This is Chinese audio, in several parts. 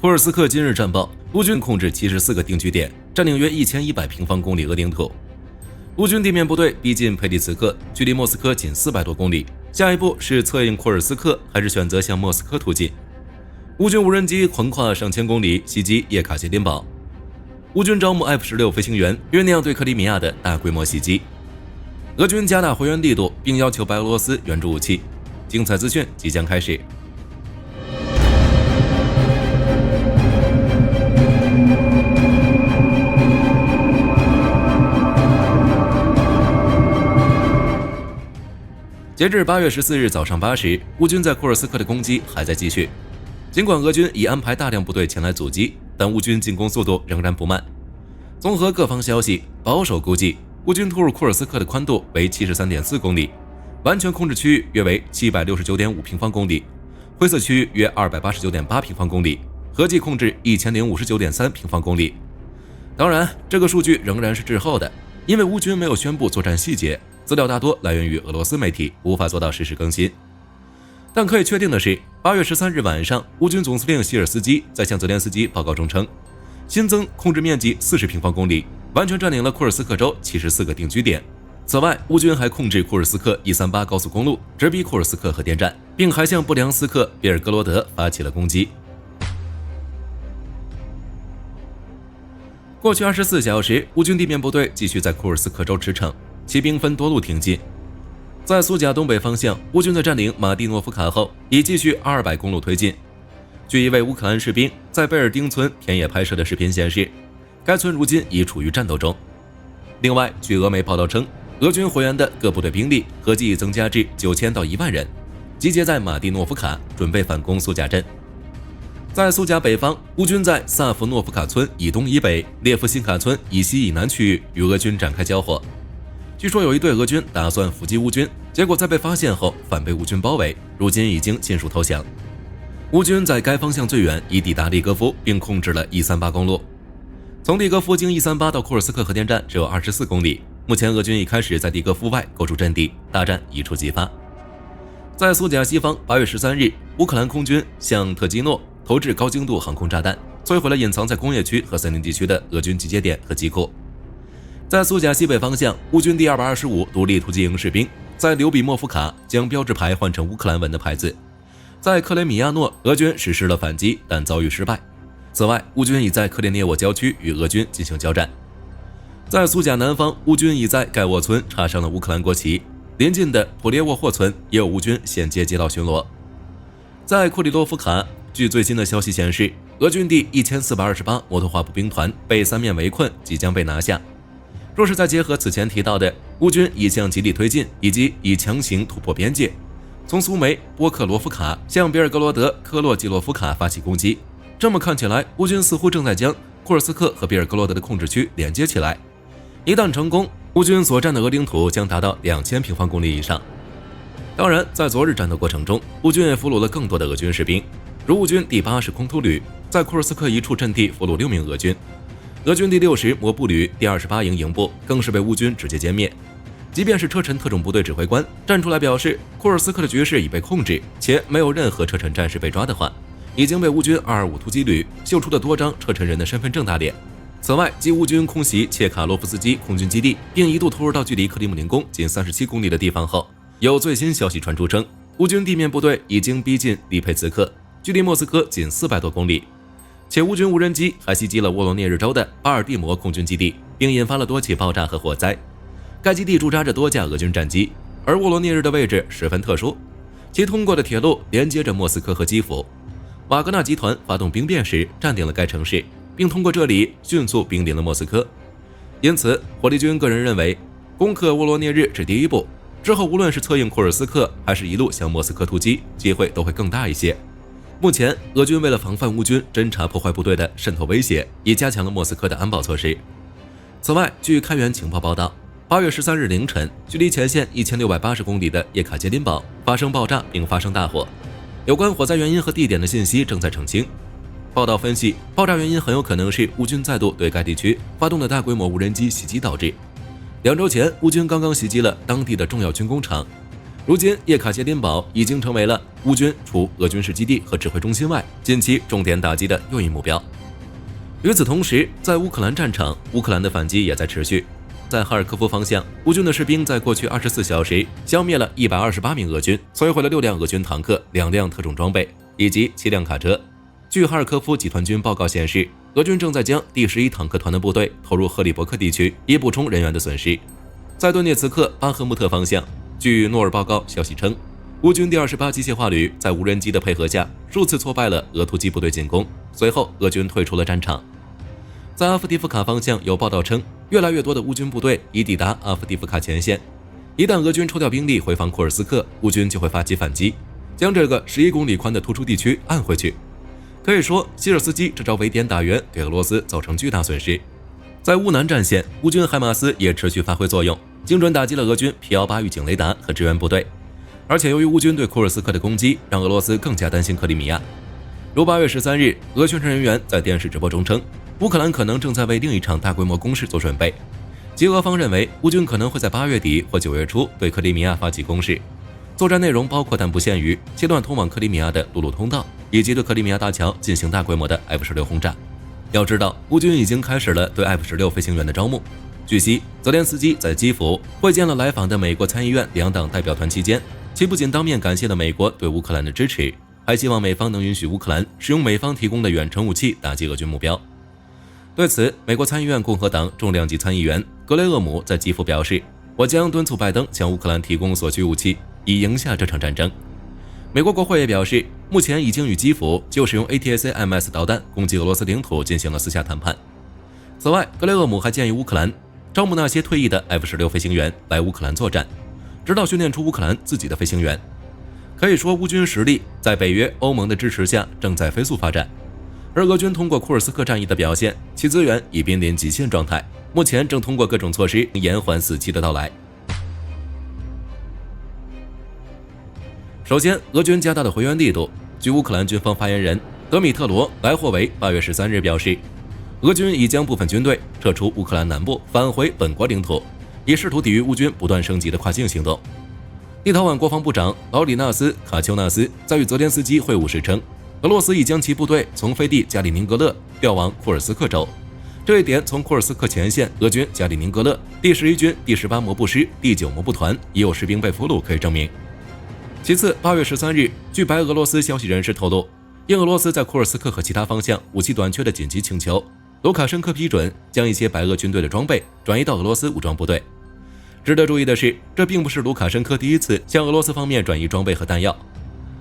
库尔斯克今日战报，乌军控制74个定居点，占领约1100平方公里俄领土。乌军地面部队逼近佩利茨克，距离莫斯科仅400多公里。下一步是策应库尔斯克，还是选择向莫斯科突进？乌军无人机横跨上千公里袭击叶卡捷琳堡。乌军招募 F-16 飞行员，酝酿对克里米亚的大规模袭击。俄军加大回援力度，并要求白俄罗斯援助武器。精彩资讯即将开始。截至8月14日早上8时，乌军在库尔斯克的攻击还在继续。尽管俄军已安排大量部队前来阻击，但乌军进攻速度仍然不慢。综合各方消息，保守估计，乌军突入库尔斯克的宽度为 73.4 公里，完全控制区域约为 769.5 平方公里，灰色区域约 289.8 平方公里，合计控制 1059.3 平方公里。当然，这个数据仍然是滞后的，因为乌军没有宣布作战细节，资料大多来源于俄罗斯媒体，无法做到实时更新。但可以确定的是，8月13日晚上，乌军总司令希尔斯基在向泽连斯基报告中称，新增控制面积40平方公里，完全占领了库尔斯克州74个定居点。此外，乌军还控制库尔斯克138高速公路，直逼库尔斯克核电站，并还向布良斯克、别尔哥罗德发起了攻击。过去24小时，乌军地面部队继续在库尔斯克州驰骋，骑兵分多路挺进。在苏贾东北方向，乌军在占领马蒂诺夫卡后，已继续阿尔柏公路推进。据一位乌克兰士兵在贝尔丁村田野拍摄的视频显示，该村如今已处于战斗中。另外，据俄媒报道称，俄军回援的各部队兵力合计已增加至9000到1万人，集结在马蒂诺夫卡，准备反攻苏贾镇。在苏贾北方，乌军在萨夫诺夫卡村以东以北、列夫辛卡村以西以南区域与俄军展开交火。据说有一队俄军打算伏击乌军，结果在被发现后反被乌军包围，如今已经尽数投降。乌军在该方向最远已抵达利戈夫，并控制了138公路。从利戈夫经138到库尔斯克核电站只有24公里。目前俄军已开始在利戈夫外构筑阵地，大战一触即发。在苏贾西方，8月13日，乌克兰空军向特基诺投掷高精度航空炸弹，摧毁了隐藏在工业区和森林地区的俄军集结点和机库。在苏贾西北方向，乌军第225独立突击营士兵在刘比莫夫卡将标志牌换成乌克兰文的牌子。在克雷米亚诺，俄军实施了反击，但遭遇失败。此外，乌军已在克列涅沃郊区与俄军进行交战。在苏贾南方，乌军已在盖沃村插上了乌克兰国旗，邻近的普列沃霍村也有乌军现街道巡逻。在库里洛夫卡，据最新的消息显示，俄军第1428摩托化步兵团被3面围困，即将被拿下。若是再结合此前提到的乌军已向极力推进，以及以强行突破边界，从苏梅波克罗夫卡向别尔格罗德科洛季洛夫卡发起攻击，这么看起来，乌军似乎正在将库尔斯克和别尔格罗德的控制区连接起来。一旦成功，乌军所占的俄领土将达到2000平方公里以上。当然，在昨日战斗过程中，乌军也俘虏了更多的俄军士兵，如乌军第80空突旅在库尔斯克一处阵地俘虏6名俄军。俄军第60摩步旅第28营营部更是被乌军直接歼灭。即便是车臣特种部队指挥官站出来表示库尔斯克的局势已被控制，且没有任何车臣战士被抓的话，已经被乌军225突击旅秀出了多张车臣人的身份证打脸。此外，继乌军空袭切卡洛夫斯基空军基地，并一度突入到距离克里姆林宫仅37公里的地方后，有最新消息传出称，乌军地面部队已经逼近利佩茨克，距离莫斯科仅400多公里。且乌军无人机还袭击了沃罗涅日州的巴尔的摩空军基地，并引发了多起爆炸和火灾。该基地驻扎着多架俄军战机，而沃罗涅日的位置十分特殊，其通过的铁路连接着莫斯科和基辅。瓦格纳集团发动兵变时占领了该城市，并通过这里迅速兵临了莫斯科。因此，火力军个人认为，攻克沃罗涅日是第一步，之后无论是策应库尔斯克，还是一路向莫斯科突击，机会都会更大一些。目前，俄军为了防范乌军侦察破坏部队的渗透威胁，已加强了莫斯科的安保措施。此外，据开源情报报道，8月13日凌晨，距离前线1680公里的叶卡捷琳堡发生爆炸并发生大火，有关火灾原因和地点的信息正在澄清。报道分析，爆炸原因很有可能是乌军再度对该地区发动的大规模无人机袭击导致。2周前，乌军刚刚袭击了当地的重要军工厂，如今，叶卡捷琳堡已经成为了乌军除俄军事基地和指挥中心外，近期重点打击的又一目标。与此同时，在乌克兰战场，乌克兰的反击也在持续。在哈尔科夫方向，乌军的士兵在过去24小时消灭了128名俄军，摧毁了6辆俄军坦克、2辆特种装备以及7辆卡车。据哈尔科夫集团军报告显示，俄军正在将第11坦克团的部队投入赫里伯克地区，以补充人员的损失。在顿涅茨克巴赫穆特方向，据诺尔报告消息称，乌军第28机械化旅在无人机的配合下，数次挫败了俄突击部队进攻，随后俄军退出了战场。在阿夫迪夫卡方向有报道称，越来越多的乌军部队已抵达阿夫迪夫卡前线。一旦俄军抽调兵力回防库尔斯克，乌军就会发起反击，将这个11公里宽的突出地区按回去。可以说，希尔斯基这招围点打援给俄罗斯造成巨大损失。在乌南战线，乌军海马斯也持续发挥作用，精准打击了俄军 P-18预警雷达和支援部队。而且由于乌军对库尔斯克的攻击，让俄罗斯更加担心克里米亚。如8月13日，俄宣传人员在电视直播中称，乌克兰可能正在为另一场大规模攻势做准备，即俄方认为乌军可能会在8月底或9月初对克里米亚发起攻势。作战内容包括但不限于切断通往克里米亚的陆路通道，以及对克里米亚大桥进行大规模的 F-16轰炸。要知道，乌军已经开始了对 F-16飞行员的招募。据悉，泽连斯基在基辅会见了来访的美国参议院2党代表团期间，其不仅当面感谢了美国对乌克兰的支持，还希望美方能允许乌克兰使用美方提供的远程武器打击俄军目标。对此，美国参议院共和党重量级参议员格雷厄姆在基辅表示，我将敦促拜登向乌克兰提供所需武器，以赢下这场战争。美国国会也表示，目前已经与基辅就使用 ATACMS 导弹攻击俄罗斯领土进行了私下谈判。此外，格雷厄姆还建议乌克兰招募那些退役的 F-16飞行员来乌克兰作战，直到训练出乌克兰自己的飞行员。可以说，乌军实力在北约、欧盟的支持下正在飞速发展。而俄军通过库尔斯克战役的表现，其资源已濒临极限状态，目前正通过各种措施延缓死期的到来。首先，俄军加大了回援力度。据乌克兰军方发言人德米特罗·莱霍维8月13日表示，俄军已将部分军队撤出乌克兰南部，返回本国领土，以试图抵御乌军不断升级的跨境行动。立陶宛国防部长劳里纳斯·卡丘纳斯在与泽连斯基会晤时称，俄罗斯已将其部队从飞地加里宁格勒调往库尔斯克州。这一点从库尔斯克前线俄军加里宁格勒第11军第18摩步师第9摩步团已有士兵被俘虏可以证明。其次，8月13日，据白俄罗斯消息人士透露，因俄罗斯在库尔斯克和其他方向武器短缺的紧急请求，卢卡申科批准将一些白俄军队的装备转移到俄罗斯武装部队。值得注意的是，这并不是卢卡申科第一次向俄罗斯方面转移装备和弹药。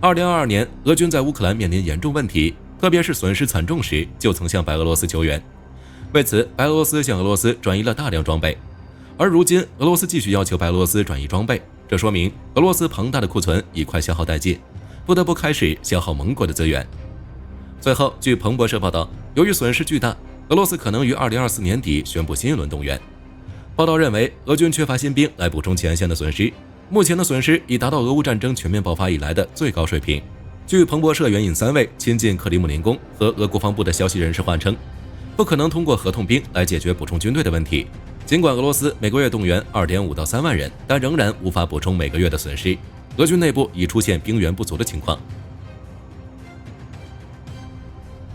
2022年，俄军在乌克兰面临严重问题，特别是损失惨重时，就曾向白俄罗斯求援。为此，白俄罗斯向俄罗斯转移了大量装备。而如今，俄罗斯继续要求白俄罗斯转移装备，这说明俄罗斯庞大的库存已快消耗殆尽，不得不开始消耗盟国的资源。最后，据彭博社报道，由于损失巨大，俄罗斯可能于2024年底宣布新一轮动员。报道认为，俄军缺乏新兵来补充前线的损失，目前的损失已达到俄乌战争全面爆发以来的最高水平。据彭博社援引3位亲近克里姆林宫和俄国防部的消息人士话称，不可能通过合同兵来解决补充军队的问题。尽管俄罗斯每个月动员2.5到3万人，但仍然无法补充每个月的损失。俄军内部已出现兵源不足的情况。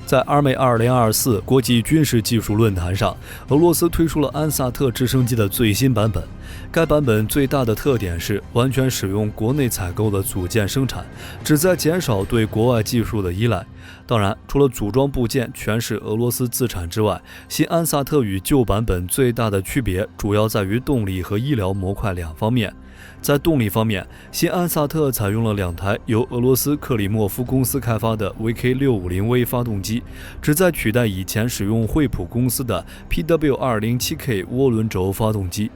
在阿美2024国际军事技术论坛上，俄罗斯推出了安萨特直升机的最新版本。该版本最大的特点是完全使用国内采购的组件生产，旨在减少对国外技术的依赖。当然，除了组装部件全是俄罗斯自产之外，新安萨特与旧版本最大的区别主要在于动力和医疗模块两方面。在动力方面，新安萨特采用了2台由俄罗斯克里莫夫公司开发的 VK650V 发动机，旨在取代以前使用惠普公司的 PW207K 涡轮轴发动机。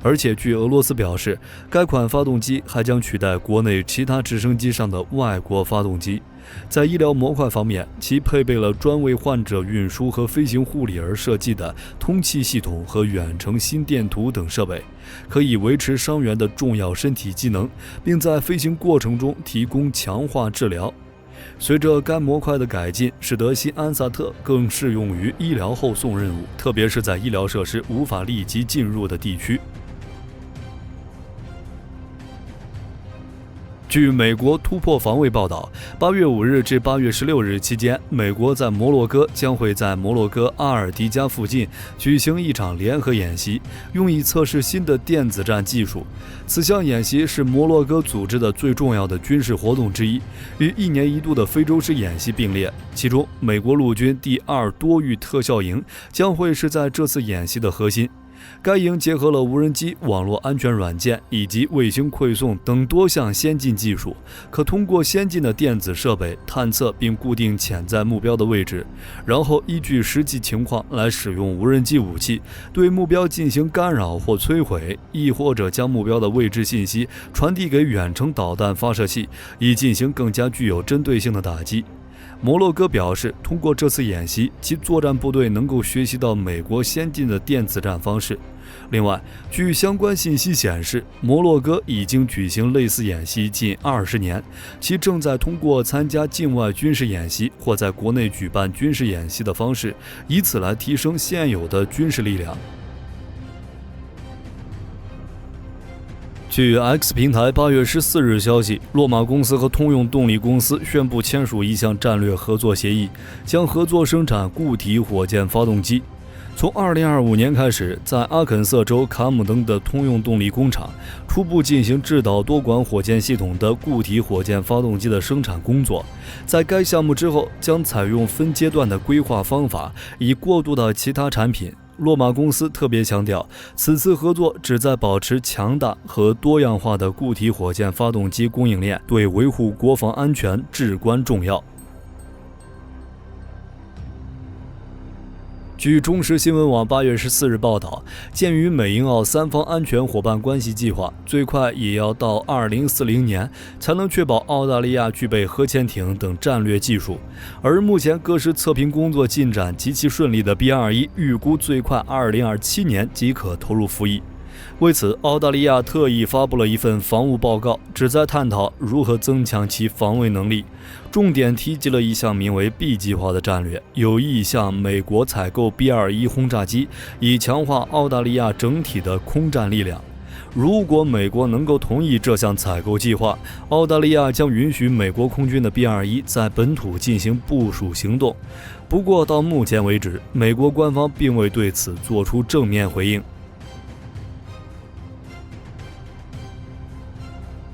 而且据俄罗斯表示，该款发动机还将取代国内其他直升机上的外国发动机。在医疗模块方面，其配备了专为患者运输和飞行护理而设计的通气系统和远程心电图等设备，可以维持伤员的重要身体机能，并在飞行过程中提供强化治疗。随着该模块的改进，使得新安萨特更适用于医疗后送任务，特别是在医疗设施无法立即进入的地区。据美国突破防卫报道，8月5日至8月16日期间，美国在摩洛哥将会在摩洛哥阿尔迪加附近举行一场联合演习，用以测试新的电子战技术。此项演习是摩洛哥组织的最重要的军事活动之一，与1年1度的非洲式演习并列。其中，美国陆军第2多域特效营将会是在这次演习的核心。该营结合了无人机、网络安全软件以及卫星馈送等多项先进技术，可通过先进的电子设备探测并固定潜在目标的位置，然后依据实际情况来使用无人机武器对目标进行干扰或摧毁，亦或者将目标的位置信息传递给远程导弹发射器，以进行更加具有针对性的打击。摩洛哥表示，通过这次演习，其作战部队能够学习到美国先进的电子战方式。另外，据相关信息显示，摩洛哥已经举行类似演习近20年，其正在通过参加境外军事演习或在国内举办军事演习的方式，以此来提升现有的军事力量。据 X 平台8月14日消息，洛马公司和通用动力公司宣布签署一项战略合作协议，将合作生产固体火箭发动机。从2025年开始，在阿肯色州卡姆登的通用动力工厂初步进行制导多管火箭系统的固体火箭发动机的生产工作。在该项目之后，将采用分阶段的规划方法，以过渡到其他产品。洛马公司特别强调，此次合作旨在保持强大和多样化的固体火箭发动机供应链，对维护国防安全至关重要。据中时新闻网8月14日报道，鉴于美英澳三方安全伙伴关系计划最快也要到2040年才能确保澳大利亚具备核潜艇等战略技术，而目前各式测评工作进展极其顺利的 B-21 预估最快2027年即可投入服役。为此，澳大利亚特意发布了一份防务报告，旨在探讨如何增强其防卫能力，重点提及了一项名为 B 计划的战略，有意向美国采购 B-21 轰炸机，以强化澳大利亚整体的空战力量。如果美国能够同意这项采购计划，澳大利亚将允许美国空军的 B-21 在本土进行部署行动。不过到目前为止，美国官方并未对此作出正面回应。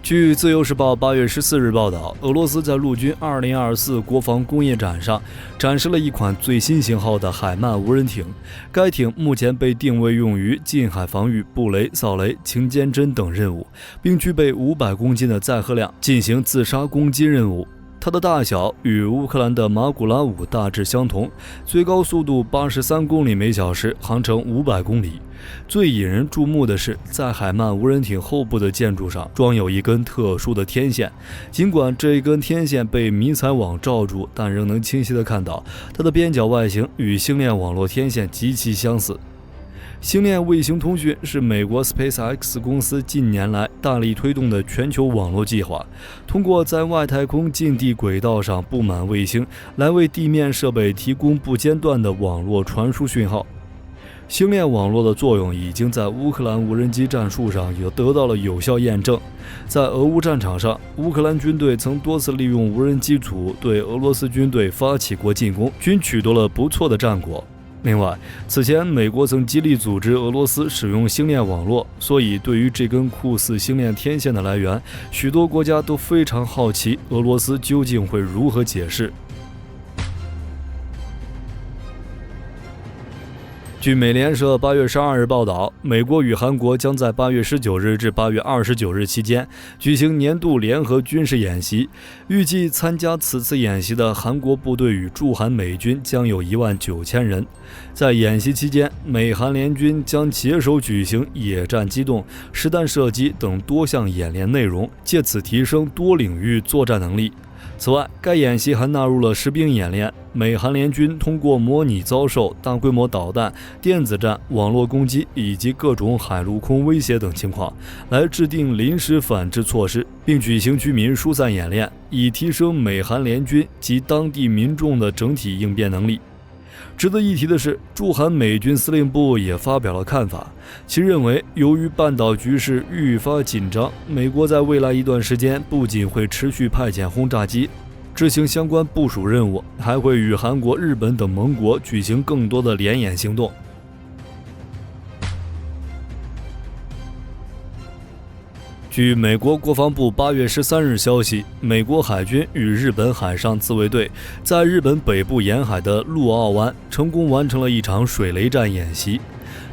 据自由时报8月14日报道，俄罗斯在陆军2024国防工业展上展示了一款最新型号的海曼无人艇。该艇目前被定位用于近海防御、布雷、扫雷、擎肩针等任务，并具备500公斤的载荷量，进行自杀攻击任务。它的大小与乌克兰的马古拉5大致相同，最高速度83公里每小时，航程500公里。最引人注目的是，在海曼无人艇后部的建筑上装有一根特殊的天线，尽管这一根天线被迷彩网罩住，但仍能清晰地看到它的边角外形与星链网络天线极其相似。星链卫星通讯是美国 SpaceX 公司近年来大力推动的全球网络计划，通过在外太空近地轨道上布满卫星，来为地面设备提供不间断的网络传输讯号。星链网络的作用已经在乌克兰无人机战术上也得到了有效验证。在俄乌战场上，乌克兰军队曾多次利用无人机组对俄罗斯军队发起过进攻，均取得了不错的战果。另外，此前美国曾极力阻止俄罗斯使用星链网络，所以对于这根酷似星链天线的来源，许多国家都非常好奇俄罗斯究竟会如何解释。据美联社8月12日报道，美国与韩国将在8月19日至8月29日期间举行年度联合军事演习。预计参加此次演习的韩国部队与驻韩美军将有19000人。在演习期间，美韩联军将携手举行野战机动、实弹射击等多项演练内容，借此提升多领域作战能力。此外，该演习还纳入了实兵演练，美韩联军通过模拟遭受大规模导弹、电子战、网络攻击以及各种海陆空威胁等情况，来制定临时反制措施，并举行居民疏散演练，以提升美韩联军及当地民众的整体应变能力。值得一提的是，驻韩美军司令部也发表了看法，其认为由于半岛局势愈发紧张，美国在未来一段时间不仅会持续派遣轰炸机执行相关部署任务，还会与韩国、日本等盟国举行更多的联演行动。据美国国防部8月13日消息，美国海军与日本海上自卫队在日本北部沿海的陆奥湾成功完成了一场水雷战演习。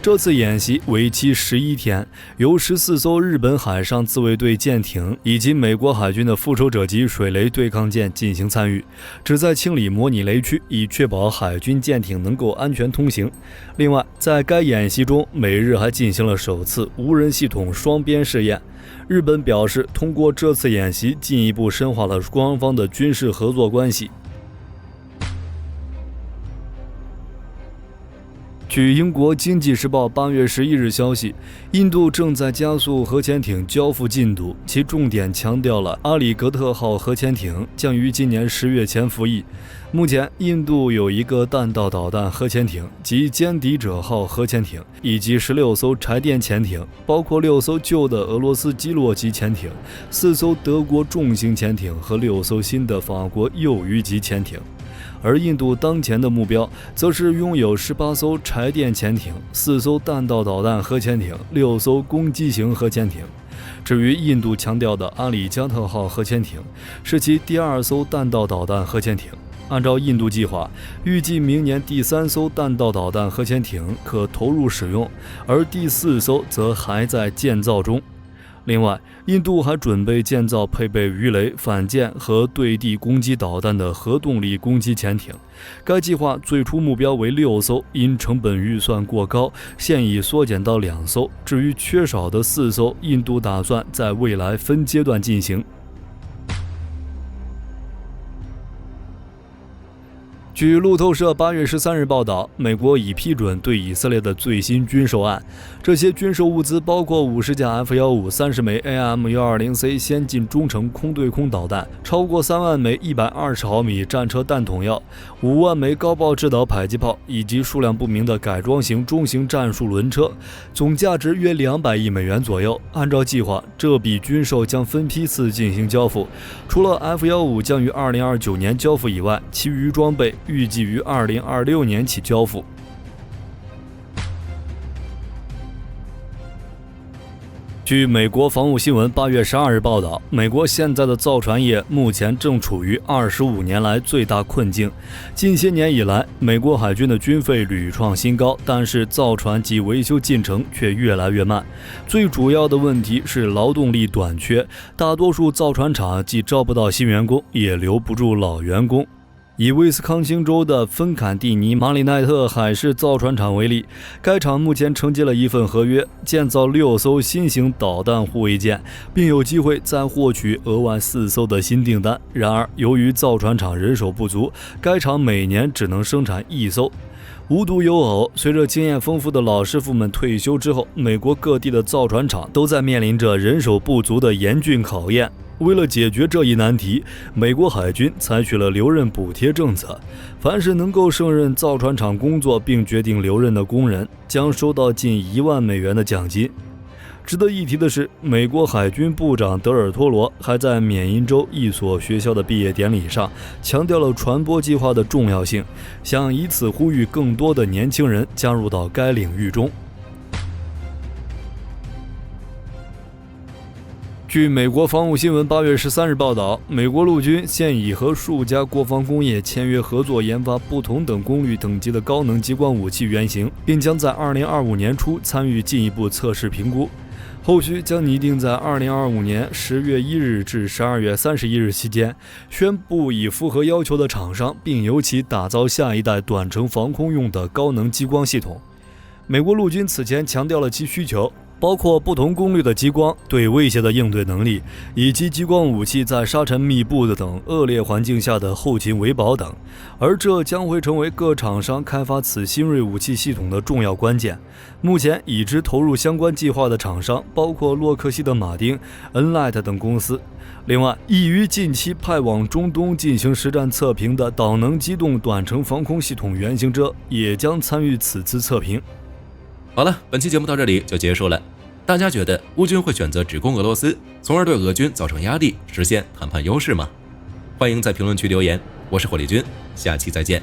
这次演习为期11天，由14艘日本海上自卫队舰艇以及美国海军的复仇者级水雷对抗舰进行参与，旨在清理模拟雷区，以确保海军舰艇能够安全通行。另外，在该演习中，美日还进行了首次无人系统双边试验。日本表示，通过这次演习，进一步深化了双方的军事合作关系。据英国经济时报8月11日消息，印度正在加速核潜艇交付进度，其重点强调了阿里格特号核潜艇将于今年10月前服役。目前，印度有一个弹道导弹核潜艇及歼敌者号核潜艇，以及16艘柴电潜艇，包括6艘旧的俄罗斯基洛级潜艇、4艘德国重型潜艇和6艘新的法国幼鱼级潜艇。而印度当前的目标则是拥有18艘柴电潜艇、4艘弹道导弹核潜艇、6艘攻击型核潜艇。至于印度强调的阿里加特号核潜艇，是其第2艘弹道导弹核潜艇。按照印度计划，预计明年第3艘弹道导弹核潜艇可投入使用，而第4艘则还在建造中。另外，印度还准备建造配备鱼雷、反舰和对地攻击导弹的核动力攻击潜艇。该计划最初目标为6艘，因成本预算过高，现已缩减到2艘。至于缺少的4艘，印度打算在未来分阶段进行。据路透社8月13日报道，美国已批准对以色列的最新军售案。这些军售物资包括50架 F-15、30枚 AIM-120C 先进中程空对空导弹，超过3万枚120毫米战车弹筒药，5万枚高爆制导迫击炮，以及数量不明的改装型中型战术轮车，总价值约200亿美元左右。按照计划，这笔军售将分批次进行交付，除了 F-15将于2029年交付以外，其余装备预计于2026年起交付。据美国防务新闻8月12日报道，美国现在的造船业目前正处于25年来最大困境。近些年以来，美国海军的军费屡创新高，但是造船及维修进程却越来越慢。最主要的问题是劳动力短缺，大多数造船厂既招不到新员工，也留不住老员工。以威斯康星州的芬坎蒂尼马里奈特海事造船厂为例，该厂目前承接了一份合约，建造6艘新型导弹护卫舰，并有机会再获取额外4艘的新订单。然而，由于造船厂人手不足，该厂每年只能生产1艘。无独有偶，随着经验丰富的老师傅们退休之后，美国各地的造船厂都在面临着人手不足的严峻考验。为了解决这一难题，美国海军采取了留任补贴政策，凡是能够胜任造船厂工作并决定留任的工人，将收到近1万美元的奖金。值得一提的是，美国海军部长德尔托罗还在缅因州一所学校的毕业典礼上强调了传播计划的重要性，想以此呼吁更多的年轻人加入到该领域中。据美国防务新闻8月13日报道，美国陆军现已和数家国防工业签约合作，研发不同等功率等级的高能激光武器原型，并将在2025年初参与进一步测试评估。后续将拟定在2025年10月1日至12月31日期间，宣布已符合要求的厂商，并由其打造下一代短程防空用的高能激光系统。美国陆军此前强调了其需求，包括不同功率的激光、对威胁的应对能力，以及激光武器在沙尘密布的等恶劣环境下的后勤维保等，而这将会成为各厂商开发此新锐武器系统的重要关键。目前已知投入相关计划的厂商包括洛克希德马丁、Enlight 等公司。另外，已于近期派往中东进行实战测评的导能机动短程防空系统原型车也将参与此次测评。好了，本期节目到这里就结束了。大家觉得乌军会选择只攻俄罗斯，从而对俄军造成压力，实现谈判优势吗？欢迎在评论区留言。我是火力军，下期再见。